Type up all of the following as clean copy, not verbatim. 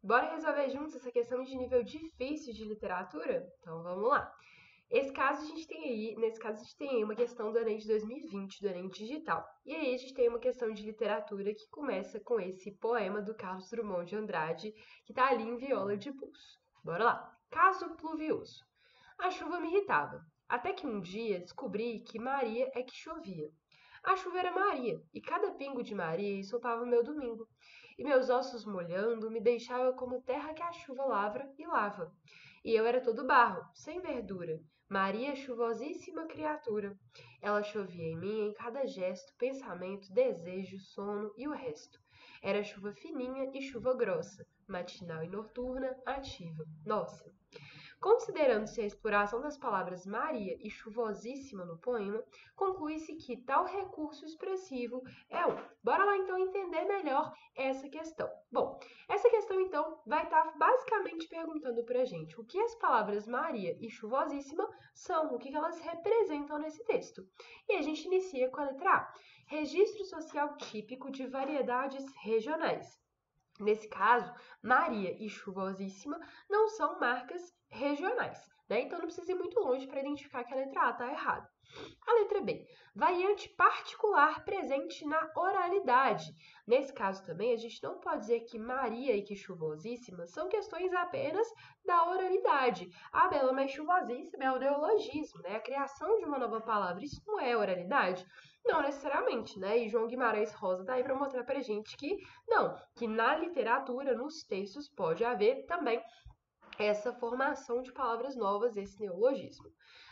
Bora resolver juntos essa questão de nível difícil de literatura? Então vamos lá. Nesse caso a gente tem aí uma questão do Enem de 2020, do Enem digital. E aí a gente tem uma questão de literatura que começa com esse poema do Carlos Drummond de Andrade, que tá ali em viola de pulso. Bora lá. Caso pluvioso. A chuva me irritava, até que um dia descobri que Maria é que chovia. A chuva era Maria, e cada pingo de Maria ensopava meu domingo. E meus ossos molhando me deixava como terra que a chuva lavra e lava. E eu era todo barro, sem verdura. Maria, chuvosíssima criatura. Ela chovia em mim em cada gesto, pensamento, desejo, sono e o resto. Era chuva fininha e chuva grossa, matinal e noturna, ativa. Nossa! Considerando-se a exploração das palavras Maria e chuvosíssima no poema, conclui-se que tal recurso expressivo é um. Bora lá então entender melhor essa questão. Bom, essa questão então vai estar basicamente perguntando pra gente o que as palavras Maria e chuvosíssima são, o que elas representam nesse texto. E a gente inicia com a letra A. Registro social típico de variedades regionais. Nesse caso, Maria e chuvosíssima não são marcas regionais, né? Então não precisa ir muito longe para identificar que a letra A está errada. A letra B, variante particular presente na oralidade. Nesse caso também, a gente não pode dizer que Maria e que chuvosíssima são questões apenas da oralidade. Ah, Bela, mas chuvosíssima é o neologismo, né? A criação de uma nova palavra, isso não é oralidade? Não necessariamente, né? E João Guimarães Rosa tá aí para mostrar pra gente que não, que na literatura, nos textos, pode haver também essa formação de palavras novas, esse neologismo.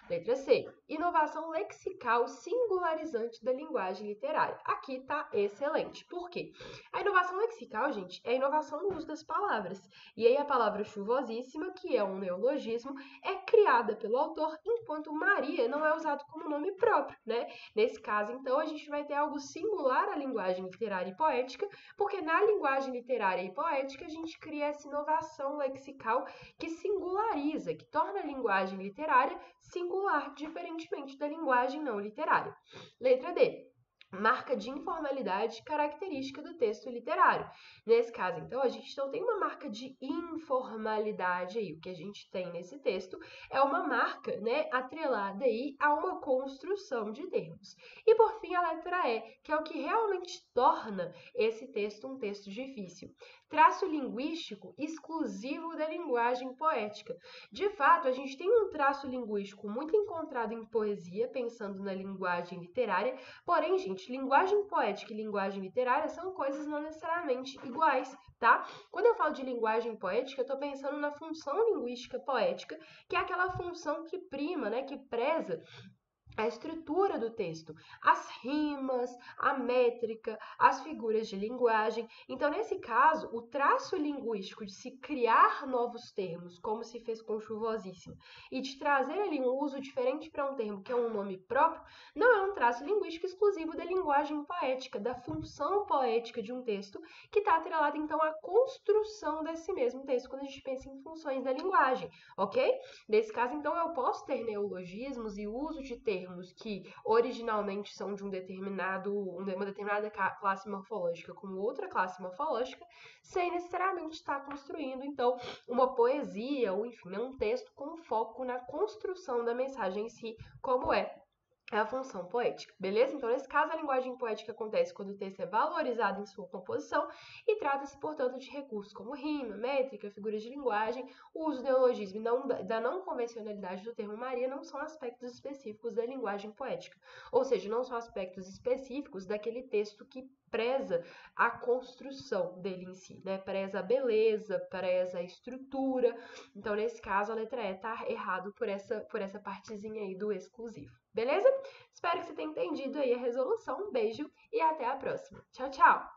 Letra C. Inovação lexical singularizante da linguagem literária. Aqui tá excelente. Por quê? A inovação lexical, gente, é a inovação no uso das palavras. E aí a palavra chuvosíssima, que é um neologismo, é criada pelo autor, enquanto Maria não é usado como nome próprio, né? Nesse caso, então, a gente vai ter algo singular à linguagem literária e poética, porque na linguagem literária e poética a gente cria essa inovação lexical que singulariza, que torna a linguagem literária singular, diferentemente da linguagem não literária. Letra D. Marca de informalidade característica do texto literário. Nesse caso, então, a gente não tem uma marca de informalidade aí. O que a gente tem nesse texto é uma marca, né, atrelada aí a uma construção de termos. E por fim, a letra E, que é o que realmente torna esse texto um texto difícil. Traço linguístico exclusivo da linguagem poética. De fato, a gente tem um traço linguístico muito encontrado em poesia, pensando na linguagem literária, porém, gente, linguagem poética e linguagem literária são coisas não necessariamente iguais, tá? Quando eu falo de linguagem poética, eu estou pensando na função linguística poética, que é aquela função que prima, né, que preza a estrutura do texto, as rimas, a métrica, as figuras de linguagem. Então, nesse caso, o traço linguístico de se criar novos termos, como se fez com chuvosíssimo, e de trazer ali um uso diferente para um termo que é um nome próprio, não é um traço linguístico exclusivo da linguagem poética, da função poética de um texto, que está atrelado, então, à construção desse mesmo texto, quando a gente pensa em funções da linguagem, ok? Nesse caso, então, eu posso ter neologismos e uso de termos que originalmente são de uma determinada classe morfológica com outra classe morfológica, sem necessariamente estar construindo, então, uma poesia ou, enfim, um texto com foco na construção da mensagem em si, como é a função poética, beleza? Então, nesse caso, a linguagem poética acontece quando o texto é valorizado em sua composição e trata-se, portanto, de recursos como rima, métrica, figuras de linguagem. O uso do neologismo e da não convencionalidade do termo Maria não são aspectos específicos da linguagem poética, ou seja, não são aspectos específicos daquele texto que preza a construção dele em si, né? Preza a beleza, preza a estrutura. Então, nesse caso, a letra E tá errado por essa partezinha aí do exclusivo. Beleza? Espero que você tenha entendido aí a resolução. Um beijo e até a próxima. Tchau, tchau!